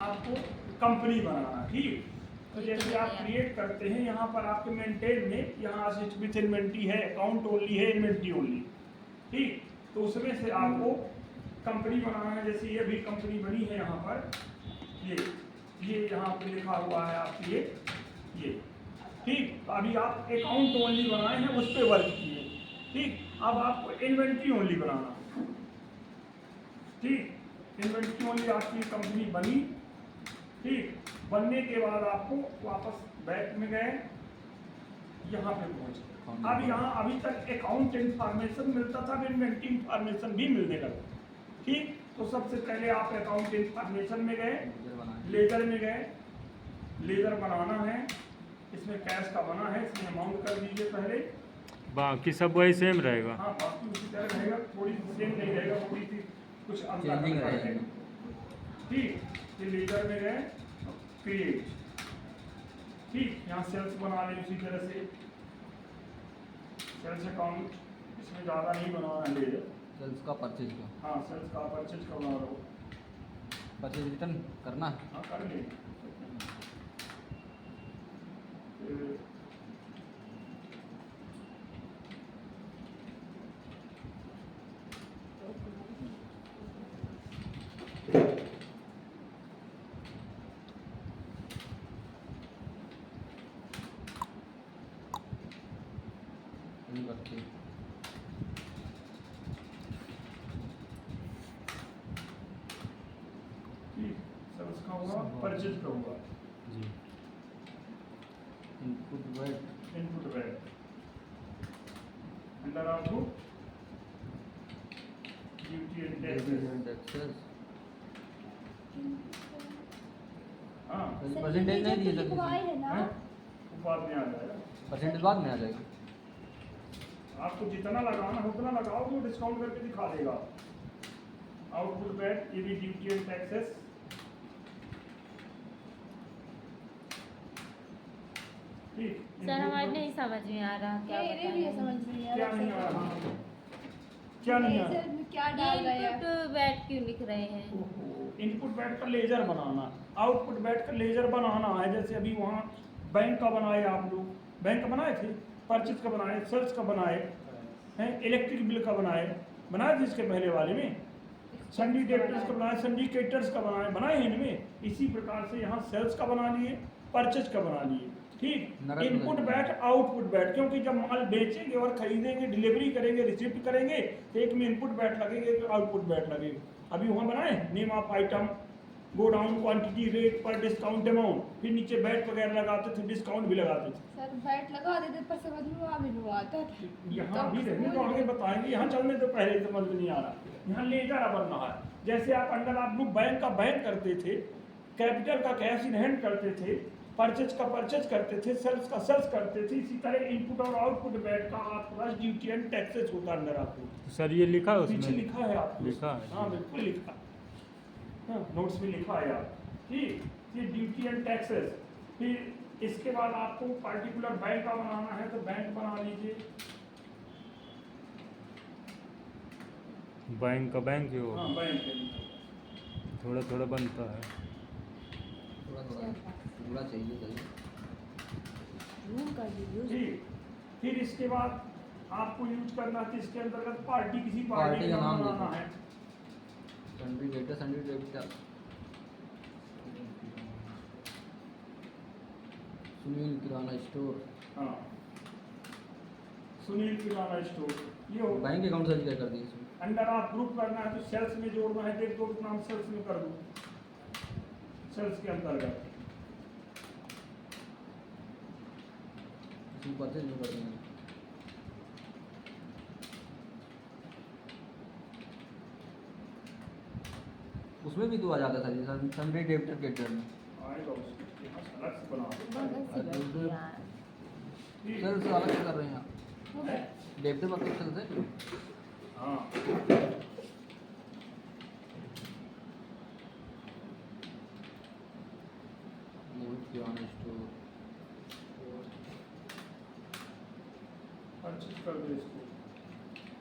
आपको कंपनी बनाना, ठीक। तो जैसे आप क्रिएट करते हैं यहाँ पर आपके मेंटेन में यहाँ असिस्ट विथ इन्वेंट्री है, अकाउंट ओनली है, इन्वेंट्री ओनली, ठीक। तो उसमें से आपको कंपनी बनाना है। जैसे ये भी कंपनी बनी है यहाँ पर, ये यहाँ पे लिखा हुआ है आपके ये, ठीक। तो अभी आप अकाउंट ओनली बनाए हैं, उस पर वर्क किए, ठीक। अब आपको इन्वेंट्री ओनली बनाना, ठीक। इन्वेंट्री ओनली आपकी कंपनी बनी, ठीक। बनने के बाद आपको वापस बैक में गए, यहाँ पे पहुंचे। अब यहाँ अभी तक अकाउंट इंफॉर्मेशन मिलता था, अब इन्वेंट्री इंफॉर्मेशन भी मिलने लगा, ठीक। तो सबसे पहले आप अकाउंट इंफॉर्मेशन में गए, लेजर में गए, लेजर बनाना है, इसमें कैश का बना है, इसमें अमाउंट कर दीजिए पहले। बाकी सब वही सेम रहेगा। हाँ, बाकी उसी तरह रहेगा, थोड़ी सी सेम नहीं रहेगा, थोड़ी सी कुछ अंतर रहेगा, ठीक। ये लेजर में गए, क्रिएट, ठीक। यहाँ सेल्स बना लें उसी तरह से, सेल्स अकाउंट, इसमें ज़्यादा नहीं बनाना है लेजर, सेल्स का परचेज का। हाँ, सेल्स का परचेज का बना लो, परचेज रिटर्न करना है। हाँ कर लें। सेल्स का होगा, परचेज का होगा जी। इनपुट वेट अंडर आपको ड्यूटी एंड टैक्सेस, हाँ परसेंटेज नहीं दिए सर, बाद में आ जाएगा, परसेंटेज बाद में आ जाएगी। आपको जितना लगाना है उतना लगाओ, वो डिस्काउंट करके दिखा देगा। आउटपुट वेट, ये भी ड्यूटी एंड टैक्सेस, ठीक। सर हमारे नहीं समझ में आ रहा, क्या समझ नहीं आ क्या रहा, नहीं आ रहा, क्या नहीं आ रहा, क्या डाल रहा है? इनपुट वेट क्यों लिख रहे हैं? इनपुट बैट का लेजर बनाना, आउटपुट बैट का लेजर बनाना है। जैसे अभी वहाँ बैंक का बनाए, आप लोग बैंक का बनाए थे, परचेज का बनाए, सेल्स का बनाए हैं, इलेक्ट्रिक बिल का बनाए थे इसके पहले वाले में, सन्डी डेबिटर्स का बनाए, सिंडिकेटर्स का बनाए हैं इनमें। इसी प्रकार से यहाँ सेल्स का बना लिए, परचेज का बना लिए, ठीक। इनपुट बैट, आउटपुट बैट, क्योंकि जब माल बेचेंगे और खरीदेंगे, डिलीवरी करेंगे, रिसिप्ट करेंगे, तो एक में इनपुट बैट लगेगा, एक आउटपुट बैट लगेगा। अभी वहाँ बनाए name of item, go down, quantity, rate पर, डिस्काउंट अमाउंट, फिर नीचे बैट वगैरह लगाते थे, डिस्काउंट भी लगाते थे। सर बैट लगा देते पर समझ में आ भी नहीं आता था। यहाँ भी रहने तो आगे बताएंगे, यहाँ चलने तो पहले समझ में नहीं आ रहा। यहाँ लेजर बनना है। जैसे आप अंडर आप लोग बैंक का बैंक करते थे, कैपिटल का कैश इन हैंड करते थे, परचेज का परचेज करते थे, सेल्स का सेल्स करते थे, इसी तरह इनपुट और आउटपुट बैट का आपके पास ड्यूटी एंड टैक्सेस होता अंदर आपको। तो सर ये लिखा है उसमें? पीछे लिखा है आपको, लिखा है, हाँ बिल्कुल लिखा, हाँ नोट्स में लिखा है आप, ठीक। ये ड्यूटी एंड टैक्सेस, फिर इसके बाद आपको पार्टिकुलर बैंक का बनाना है तो बैंक बना लीजिए, बैंक का बैंक ही हो, हाँ बैंक, थोड़ा थोड़ा बनता है, थोड़ा थोड़ा पूरा चाहिए ठीक। फिर इसके बाद आपको यूज करना है, इसके अंतर्गत पार्टी, किसी पार्टी पार्टी का का नाम बनाना है, सन्डी डेटा सुनील किराना स्टोर, हाँ सुनील किराना स्टोर, ये हो। बैंक अकाउंट सर्च क्या कर दिए इसमें? अंडर आप ग्रुप करना है तो सेल्स में जोड़ना है, एक दो नाम सेल्स में कर दूँ, सेल्स के अंतर्गत इसमें परचेज में कर देंगे। उसमें भी तो आ जाता था जी, सन्डी डेबिटर क्रेडिटर में आएगा, उसके यहाँ से अलग से बना सेल्स अलग से कर रहे हैं आप, डेबिटर मतलब सेल्स है। हाँ किराना स्टोर, परचेज कर दो इसको,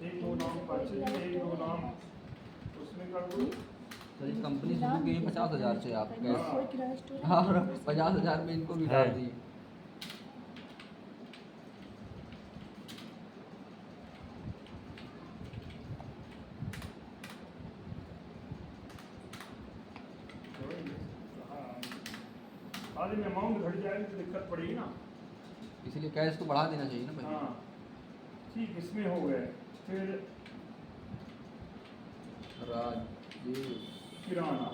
एक दो नाम परचेज, एक दो नाम उसमें कर दो, तो ये कंपनी शुरू की 50,000 से आप कोई किराना स्टोर हाँ 50,000 में इनको भी डाल है। दिए। बाद में अमाउंट घट जाएगी तो दिक्कत पड़ेगी ना। इसीलिए कैश को बढ़ा देना चाहिए ना भाई। हाँ ठीक, इसमें हो गए। फिर राजेश किराना,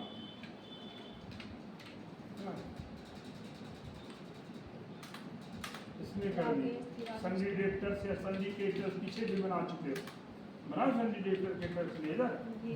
इसमें कर दी। संडी डेटर्स या संडी केटर्स पीछे भी बना चुके हो, बना संडी डेटर केटर्स में इधर। जी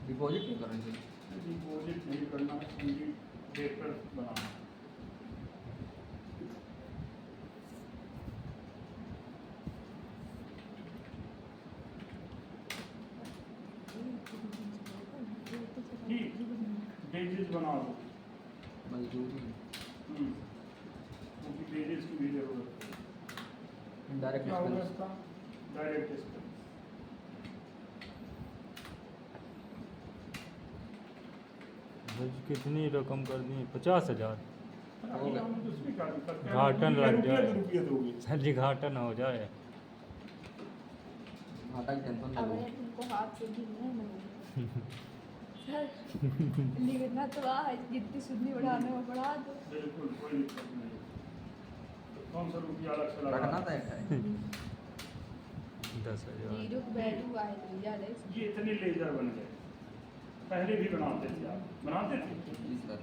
डिपॉजिट नहीं करना चाहिए। डिपॉजिट नहीं करना है, संडी डेटर्स बनाना। ठीक, पेजेस बना दो। मजदूरी क्योंकि पेजेस की भी जरूरत है। इनडायरेक्ट क्या होगा एक्सपेंस इसका? Direct expense. भाई कितनी रकम कर दी? 50,000। हो गया। उसमें क्या दिक्कत है? घाटन लग रुपया जाए। दो रुपया दोगे। सर जी घाटा ना हो जाए। घाटा की टेंशन अब नहीं। इनको हाथ से भी नहीं सर लिखना तो जितनी सुननी बढ़ाने वो बढ़ा दो। बिल्कुल कोई दिक्कत नहीं। कौन सा रुपया अलग से लगा? रखना तय है। 10,000। जीरो वैल्यू आए तो याद है इसमें। ये इतने लेजर बन गए, पहले भी बनाते थे आप, बनाते थे। इस तरह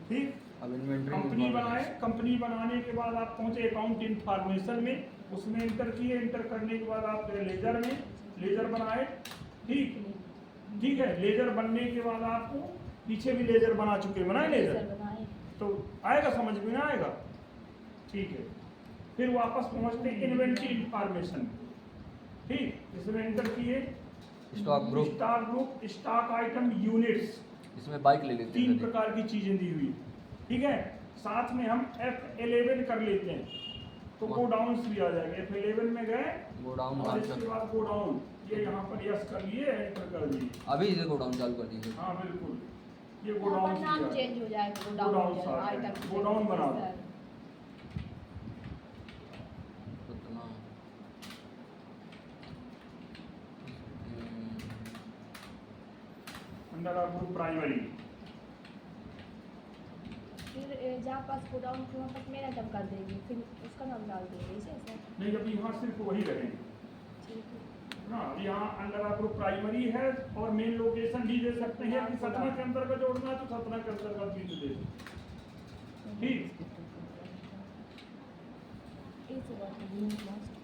ठीक, अब इन्वेंटरी कंपनी बनाए, कंपनी बनाने के बाद आप पहुंचे अकाउंट इन्फॉर्मेशन में, उसमें इंटर किए, इंटर करने के बाद आप गए लेजर में, लेजर बनाए। ठीक, ठीक है। लेजर बनने के बाद आपको पीछे भी लेजर बना चुके, बनाए लेजर, बनाए तो आएगा समझ में ना आएगा? ठीक है। फिर वापस पहुंचते इन्वेंटरी इंफॉर्मेशन। ठीक, इसमें इंटर किए stock group. Stock group, stock item, units, इसमें बाइक ले लेते 3 हैं। प्रकार की चीजें दी हुई। ठीक है, साथ में हम F11 कर लेते हैं तो वाह। गोडाउन भी आ जाएगा। F11 में गए गोडाउन और इसके बाद गोडाउन, ये यहाँ पर यस कर लिए, एंटर कर दिए। अभी इसे गोडाउन चालू कर दीजिए। हाँ बिल्कुल, ये यहाँ गोडाउन पर नाम चेंज हो जाएगा गोडाउन सा आइटम गोडाउन बना दो। उतना अंडर आप ग्रुप प्राइमरी। फिर जहाँ पास गोडाउन के वहाँ पर मेरा नाम कर देंगे, फिर उसका नाम डाल देंगे इसे ऐसा। नहीं, जब यहाँ सिर्फ वही रहेंगे ठीक है। ना। यहाँ अंडर आप ग्रुप प्राइमरी है और मेन लोकेशन भी दे सकते हैं कि सतना के अंतर्गत जोड़ना है तो सतना के अंतर्गत भी दे सकते हैं। ठीक, इस बात में मस्त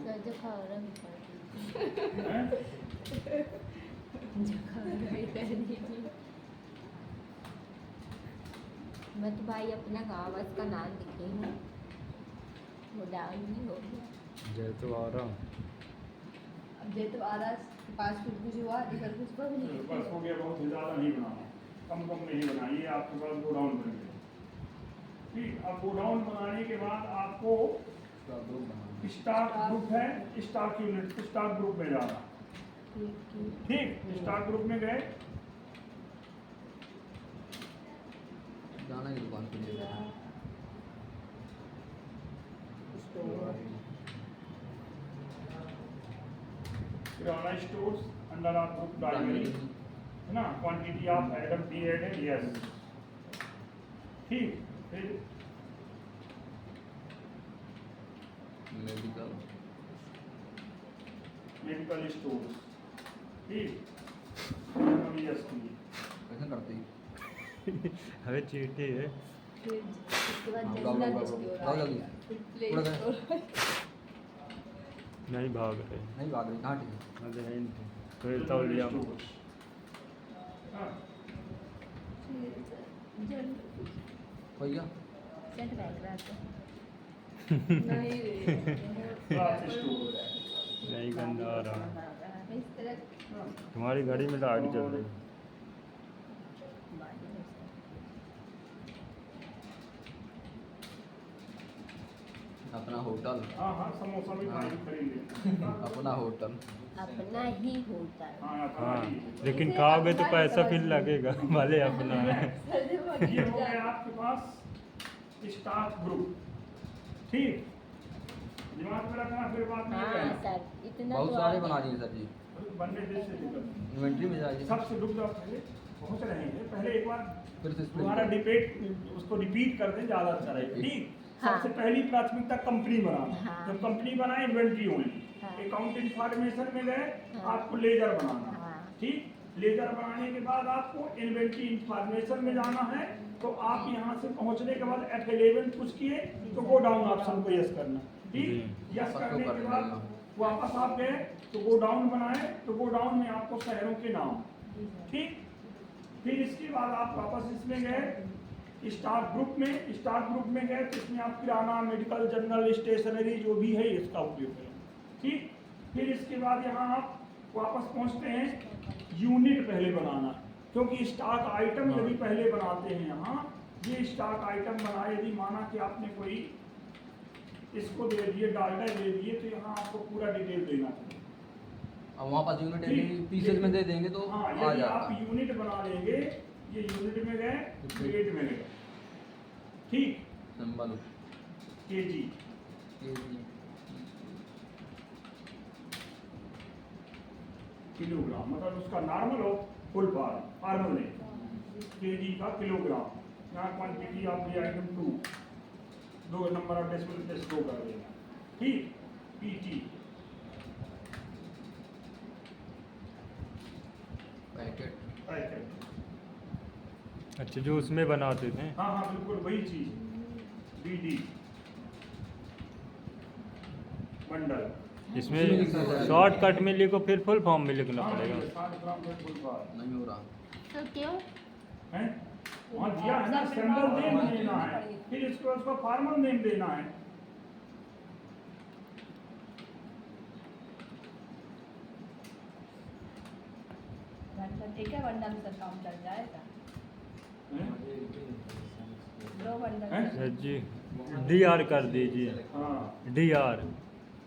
सर जो खा रहा है हैं? जो खा रहा है कर दीजिए। मैं तो भाई अपना गाँव का नाम लिखी हूँ, वो डाउन नहीं हो गया। जय तो आ रहा हूँ। अब जे तो आ रहा है 5 फुट कुछ हुआ इधर कुछ पर नहीं बस हो गया, बहुत ज़्यादा नहीं बनाना, कम कम में ही बनाइए। आपके पास गोडाउन बन गया। ठीक, अब गोडाउन बनाने के बाद आपको स्टॉक ग्रुप बनाना। स्टॉक ग्रुप है, स्टॉक यूनिट, स्टॉक ग्रुप में जाना। ठीक, स्टॉक ग्रुप में गए, जाना की दुकान पे ले जाना। किराना स्टोर्स, अंडर आप ग्रुप प्राइमरी है ना। Quantity of item be added, yes. ठीक, फिर मेडिकल मेडिकल स्टोर्स। ठीक, यस कीजिए। कैसे करते हैं? अरे चीटी है। फिर उसके बाद हाँ, जनरल ब्राउन, स्टोर ब्राउन, आएगा, फिर प्ले उड़ गए। स्टोर नहीं भाग रहे। नहीं भाग रही, कहाँ ठीक अरे है नहीं तो ये तौलिया हाँ, भैया? सेट बैग रहा था नहीं रे क्लास स्टोर। नहीं गंदा आ रहा। इस तरह तुम्हारी घड़ी में तो आग चल रही। अपना होटल, हाँ हाँ, समोसा भी खाने खरीद अपना होटल। अपना ही होता है। हाँ अपना हाँ ही। लेकिन खाओगे तो पैसा फिर लगेगा भले अपना है। ये हो गया आपके पास स्टाफ ग्रुप, ठीक। दिमाग में रखना, फिर बात नहीं हाँ करना। सर इतना बहुत तो सारे आता बना है। दिए सर जी, बनने देश से निकल इन्वेंट्री में जाएगी। सबसे रुक जाओ, पहले पहुंच रहे हैं, पहले एक बार फिर से तुम्हारा स्प्लिट। डिबेट उसको रिपीट कर दें, ज़्यादा अच्छा रहेगा, ठीक। हाँ। सबसे पहली प्राथमिकता कंपनी बनाना। हाँ। जब कंपनी बनाए इन्वेंट्री होनी, हाँ। अकाउंट इन्फॉर्मेशन में गए, हाँ। आपको लेजर बनाना, हाँ। ठीक। लेजर बनाने के बाद आपको इन्वेंट्री इन्फॉर्मेशन में जाना है, तो आप यहाँ से पहुँचने के बाद F11 पुश किए तो गो डाउन ऑप्शन को यस करना, ठीक। यस सबको करने के करना बाद है। वापस आप गए तो गो डाउन बनाए, तो गो डाउन में आपको शहरों के नाम, ठीक। फिर इसके बाद आप वापस इसमें गए स्टार ग्रुप में, स्टार ग्रुप में गए तो इसमें आप किराना, मेडिकल, जनरल, स्टेशनरी जो भी है इसका उपयोग करें, ठीक। फिर इसके बाद यहाँ आप वापस पहुँचते हैं यूनिट पहले बनाना, क्योंकि स्टॉक आइटम यदि पहले बनाते हैं यहाँ, ये स्टॉक आइटम बनाए, यदि माना कि आपने कोई इसको दे दिए, डाटा दे दिए, तो यहाँ आपको पूरा डिटेल देना चाहिए। अब वहाँ पास यूनिट ठीक। पीसेज में दे देंगे तो हाँ, आ यदि जाता आप है। यूनिट बना लेंगे, ये यूनिट में गए, रेट में गए, ठीक। सिंबल केजी, किलोग्राम, मतलब उसका नॉर्मल हो, फुल फॉर्मल नहीं, केजी का किलोग्राम। यहाँ quantity of the item 2, 2 number of decimal place 2 कर देना, ठीक। PT, packet. पैकेट, अच्छा जो उसमें बनाते थे। हाँ हाँ बिल्कुल वही चीज। बीडी, बंडल, इसमें शॉर्टकट में लिखो फिर फुल फॉर्म में लिखना हाँ, पड़ेगा। 60 ग्राम का फुल फॉर्म नहीं हो रहा। तो क्यों है, वहाँ दिया है ना, सिंबल नेम देना है, फिर इसको उसका फॉर्मल नेम देना है। ठीक है, बंडल सर काम चल जाएगा। हैं? 2 बंडल हैं? सर जी DR कर दीजिए। हाँ, DR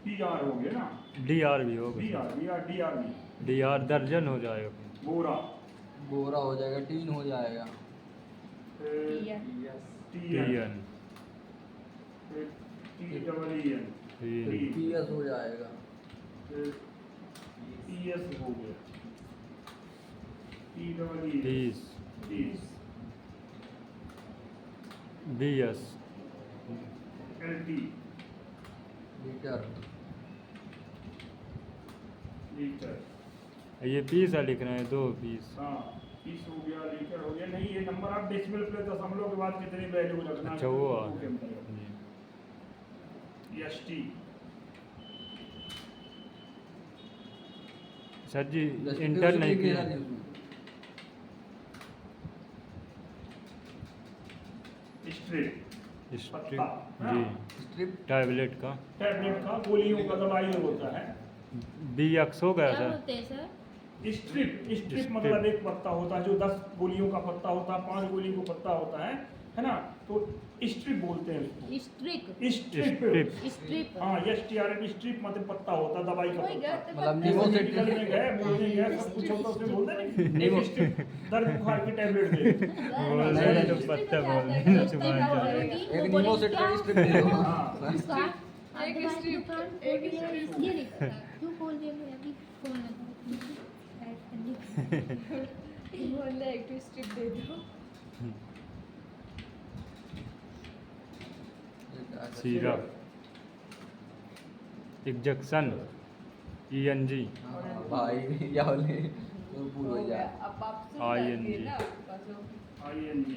PR हो गया ना, DR भी होगा। DR भी, DR दर्जन हो जाएगा फिर। बोरा, बोरा हो जाएगा, टीन हो जाएगा। TN, TN TEEN, TN PS हो जाएगा। PS हो गया, TEEN, 30 30, BS LT, litre. Litre, ये पीस है लिख रहे हैं 2 पीस। हाँ, 30 हो गया, लीटर हो गया। नहीं, ये नंबर ऑफ डेसिमल प्लेस दशमलव के बाद कितनी वैल्यू रखना है, अच्छा वो तो आ के अंदर। जी। ST, सर जी इंटर नहीं किया। स्ट्रिप, स्ट्रिप पत्ता, जी, स्ट्रिप। टैबलेट का टैबलेट का, गोलियों का, दवाई होता है। BX हो गया क्या सर। होते हैं सर? Strip, strip strip. मतलब एक पत्ता होता है, जो 10 गोलियों का पत्ता होता है, 5 गोलियों का पत्ता होता है ना, तो स्ट्रिप बोलते हैं उसको। स्ट्रिक स्ट्रिप, स्ट्रिप। स्ट्रिप हाँ, STRIP, स्ट्रिप मतलब पत्ता होता है, दवाई का कोई पत्ता। गलत मतलब पता नीमो नहीं। से मेडिकल में गए, बोलने गए, सब कुछ होता है, उसमें बोलते हैं नीमो। ना, स्ट्रिप, दर्द बुखार की टैबलेट दे। बोल नहीं, रहे तो नहीं, पत्ता बोल रहे नहीं, हैं, जुबान नहीं, चल नहीं, रही है। एक नीमो से स्ट्रिप दे दो। हाँ, उसका एक दवाई की स्ट्रिप, दुकान एक खोल दिया, स्ट्रिप। ये लिखा क्यों खोल दिया? मैं अभी फोन बोल रहे एक स्ट्रिप दे दो। सिरप, इंजेक्शन, ENG, भाई या बोले तो पूरा हो जाए। अब आप सुन ING। जाएंगे ना, बस वो ING,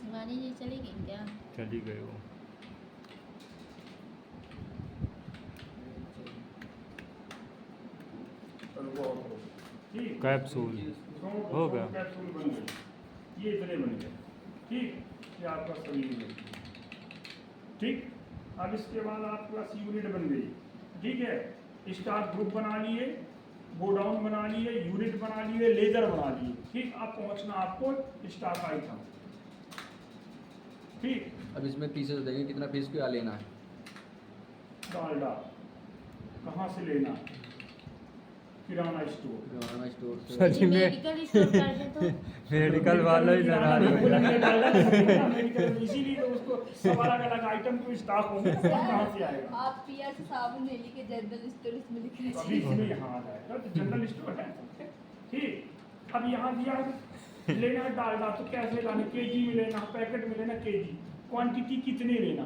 शिवानी जी चली गई क्या? चली गई वो। बहुत हो ठीक कैप्सूल हो गया। कैप्सूल बन गए, ये इतने बन गए ठीक, ये आपका शरीर में ठीक। अब इसके बाद आपके पास यूनिट बन गई ठीक है, स्टाक ग्रुप बना लिए, गोडाउन बना लिए, यूनिट बना लिए, लेजर बना लिए ठीक। अब पहुंचना आपको स्टाक आइटम ठीक। अब इसमें पीसेस देंगे, कितना पीस क्या लेना है? डालडा कहाँ से लेना है? किराना स्टोर, किराना स्टोर से। सच में मेडिकल स्टोर कर दे तो मेडिकल वाला ही लगा मेडिकल इसीलिए तो उसको सब अलग अलग आइटम को स्टॉक होंगे, कहाँ से आएगा? आप पिया से साबुन ले ली के जनरल स्टोर इसमें लिख तो अभी इसमें यहाँ आ जाएगा तो जनरल स्टोर है ठीक। अब यहाँ दिया है लेना है डालडा, तो कैसे लेना? केजी में लेना, पैकेट में लेना, केजी। क्वांटिटी कितने लेना?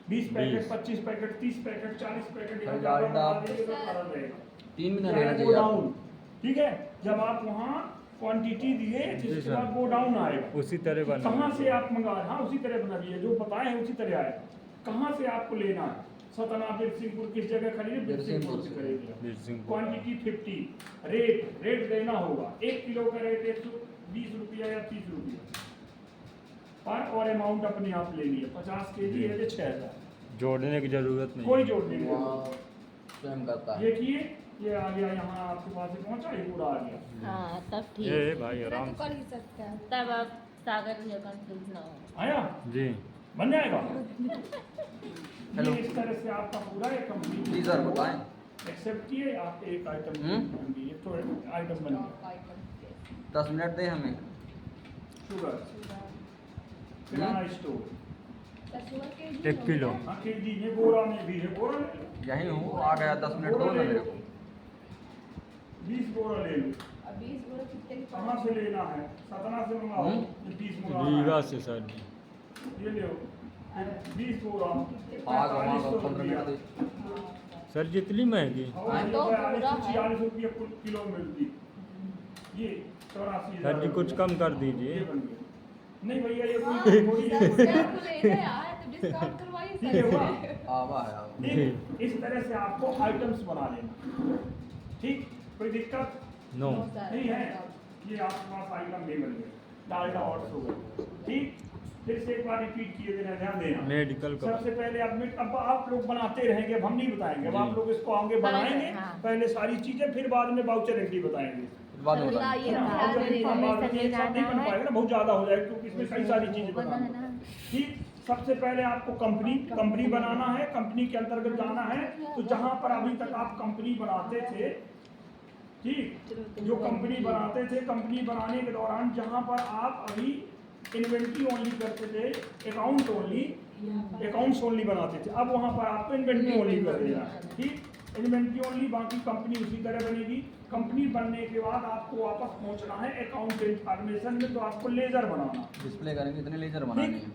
20 पैकेट, 25 पैकेट, 30 पैकेट, 40 पैकेट, या ज़्यादा बना देंगे तो ज़्यादा रहेगा। 3 महीना लेना चाहिए गोडाउन आपको। ठीक है, जब आप वहाँ क्वांटिटी दिए जिसके बाद गोडाउन आएगा, उसी तरह कि बना कहाँ से आप मंगा रहे? हाँ उसी तरह बना दिए, जो बताए हैं उसी तरह आएगा। कहाँ से आपको लेना है? सतना, बिरसिंहपुर, किस जगह खरीदे? बिरसिंहपुर से खरीदे। बिरसिंहपुर। क्वांटिटी 50, रेट देना होगा। 1 किलो का रेट 120 रुपया या 30 रुपया पर, और अमाउंट अपने आप ले लिए। 50 केजी है तो 6000, जोड़ने की जरूरत नहीं। कोई जोड़ने नहीं। वहाँ स्वयं करता है। देखिए ये आ गया, यहाँ आपके पास से पहुँचा, ये पूरा आ गया। हाँ तब ठीक, ये भाई आराम तो कर ही सकते हैं। तब आप सागर भैया कंफ्यूज ना हो। आया जी। बन जाएगा। हेलो। ये इस तरह से आपका पूरा एक कंप्लीट। जी सर बताएं। एक्सेप्ट किए आप, एक आइटम बन गई, तो आइटम बन गया। 10 मिनट दें हमें। शुगर, किराना स्टोर, 1 किलो। हाँ केजी में, बोरा में भी है, बोरा ले लो, यहीं हूँ, आ गया। 10 मिनट दो ना मेरे को। 20 बोरा ले लो। अभी इस बोरा कितने की कहाँ से लेना है? सतना से मंगाओ, ये 20 मंगाना रीवा है। से सर। ये ले 20 बोरा, आ गया 15 मिनट दे। सर जितनी महंगी। और दो बोरा है। 46 रुपये किलो मिलती। ये 84,000 सर जी कुछ कम कर दीजिए। ये बन गया। नहीं भैया ये हाँ, कोई थोड़ी दस हजार को लेना है यार, तो डिस्काउंट करवाइए ठीक है हुआ। सर। आवा है आवा। ठीक, इस तरह से आपको आइटम्स बना लेना ठीक। कोई दिक्कत नो। नहीं है। ये आपके पास आइटम भी बन गए, डालडा और शुगर ठीक। फिर से एक बार रिपीट किए देना, ध्यान देना। मेडिकल का सबसे पहले अब आप लोग बनाते रहेंगे, अब हम नहीं बताएंगे, अब आप लोग इसको आगे बनाएंगे। हाँ। पहले सारी चीजें, फिर बाद में वाउचर एंट्री बताएंगे। बाद में बताएं। बताइए, है ना? ध्यान वाउचर एंट्री देना। बाद में एक साथ नहीं बन पाएगा ना, बहुत ज्यादा हो जाएगा, क्योंकि इसमें कई सारी चीजें बनानी बनाना। है ठीक। सबसे पहले आपको कंपनी बनाना है, कंपनी के अंतर्गत जाना है। तो जहां पर अभी तक आप कंपनी बनाते थे ठीक, जो कंपनी बनाते थे, कंपनी बनाने के दौरान जहां पर आप अभी इन्वेंट्री ओनली करते थे, अकाउंट्स ओनली बनाते थे, अब वहां पर आपको इन्वेंट्री ओनली कर देना है ठीक। इन्वेंट्री ओनली, बाकी कंपनी उसी तरह बनेगी। कंपनी बनने के बाद आपको वापस पहुंचना है अकाउंट इन्फॉर्मेशन में, तो आपको लेजर बनाना, डिस्प्ले करेंगे, इतने लेजर बनाने हैं।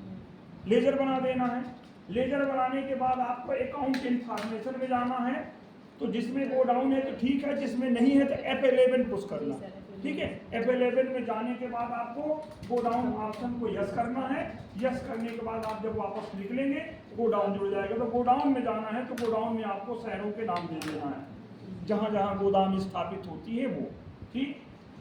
लेजर बना देना है। लेजर बनाने के बाद आपको अकाउंट इन्फॉर्मेशन में जाना है। तो जिसमें गोडाउन है तो ठीक है, जिसमें नहीं है तो F11 पुश करना ठीक है। F11 में जाने के बाद आपको गोडाउन ऑप्शन को यस करना है। यस करने के बाद आप जब वापस निकलेंगे गोडाउन जुड़ जाएगा। तो गोडाउन में जाना है तो गोडाउन में आपको शहरों के नाम दे देना है, जहाँ जहाँ गोदाम स्थापित होती है वो ठीक।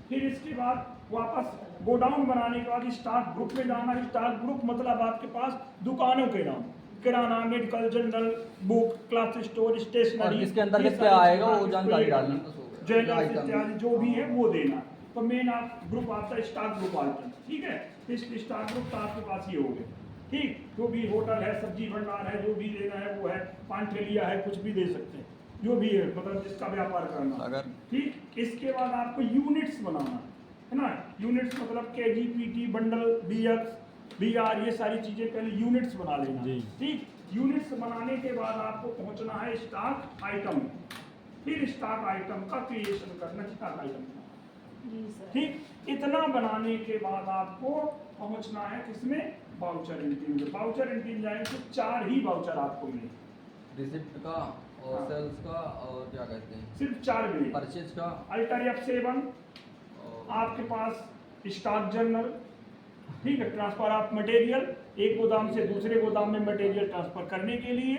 फिर इसके बाद वापस गोडाउन बनाने के बाद स्टॉक ग्रुप में जाना है। स्टॉक ग्रुप मतलब आपके पास दुकानों के नाम, किराना, medical, general, book, cloth store, और स्टेशनरी, किसके अंतर्गत क्या आएगा वो जानकारी डालनी है। ज्वेलर्स इत्यादि जो भी है वो देना। तो मेन आप ग्रुप आपका स्टॉक ग्रुप आइटम ठीक है। इस स्टॉक ग्रुप का आपके पास ये हो गया ठीक। जो भी होटल है, सब्जी भंडार है, जो भी देना है वो है, पान ठेलिया है, कुछ भी दे सकते हैं, जो भी है, मतलब जिसका व्यापार करना अगर ठीक। इसके बाद आपको यूनिट्स बनाना है ना। यूनिट्स मतलब KG, PT, bundle, BX, BR, ये सारी चीजें पहले यूनिट्स बना लेना जी। ठीक। यूनिट्स बनाने के बाद आपको पहुंचना है स्टॉक आइटम, फिर स्टॉक आइटम का क्रिएशन करना स्टॉक आइटम का जी सर। ठीक। इतना बनाने के बाद आपको पहुंचना है किसमें? वाउचर एंट्री में। वाउचर एंट्री में जाएंगे तो 4 ही वाउचर आपको मिले, रिसिप्ट का और हाँ। सेल्स का और क्या कहते हैं, सिर्फ 4 मिले। परचेज का अल्टर F7 और आपके पास स्टॉक जर्नल ठीक है, ट्रांसफर ऑफ मटेरियल, एक गोदाम से दूसरे गोदाम में मटेरियल ट्रांसफर करने के लिए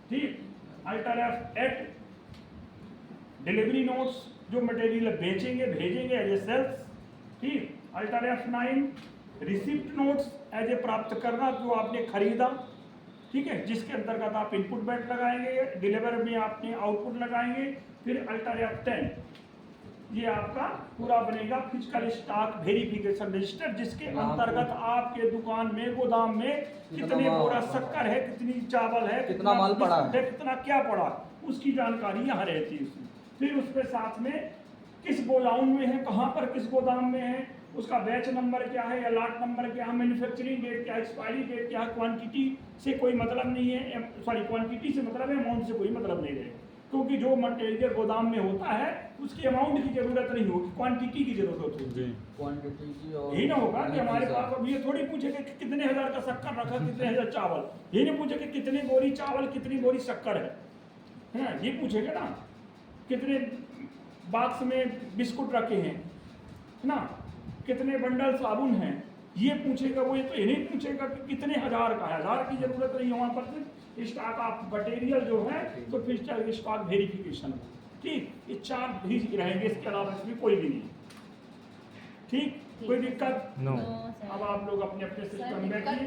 ठीक। अल्टर F8 डिलीवरी नोट्स जो मटेरियल बेचेंगे भेजेंगे एज ए सेल्स, ठीक। Alter F9 receipt notes as a प्राप्त करना, जो आपने खरीदा, ठीक है, जिसके अंतर्गत आप इनपुट बैट लगाएंगे, डिलीवर में आपने आउटपुट लगाएंगे। फिर अल्टर F10 ये आपका पूरा बनेगा फिजिकल स्टॉक वेरिफिकेशन रजिस्टर, जिसके अंतर्गत आपके दुकान में गोदाम में कितने बोरा शक्कर है, कितनी चावल है, कितना माल पड़ा है, कितना क्या पड़ा, उसकी जानकारी यहाँ रहती है उसमें। फिर उसके साथ में किस गोदाम में है, कहाँ पर किस गोदाम में है, उसका बैच नंबर क्या है या लॉट नंबर क्या है, मैन्युफैक्चरिंग डेट क्या है, एक्सपायरी डेट क्या है। क्वांटिटी से कोई मतलब नहीं है, सॉरी क्वांटिटी से मतलब है, अमाउंट से कोई मतलब नहीं है, क्योंकि जो मटेरियल गोदाम में होता है उसकी अमाउंट की जरूरत नहीं होगी, क्वांटिटी की जरूरत होगी। क्वांटिटी की और यही ना होगा कि हमारे पास अब ये थोड़ी पूछेगा कि कितने हजार का शक्कर रखा, कितने हजार चावल, ये नहीं पूछेगा कितनी बोरी चावल कितनी बोरी शक्कर है, ये पूछेगा ना कितने बॉक्स में बिस्कुट रखे हैं, है ना, कितने बंडल साबुन हैं, ये पूछेगा वो। ये तो ये नहीं पूछेगा कि कितने हजार का है, हजार की जरूरत नहीं है वहाँ पर। स्टॉक ऑफ मटेरियल जो है तो फिजिकल स्टॉक वेरिफिकेशन, ठीक, ये 4 भी रहेंगे, इसके अलावा इसमें कोई भी नहीं, ठीक। कोई दिक्कत? नो। अब आप लोग अपने अपने सिस्टम में बैठिए।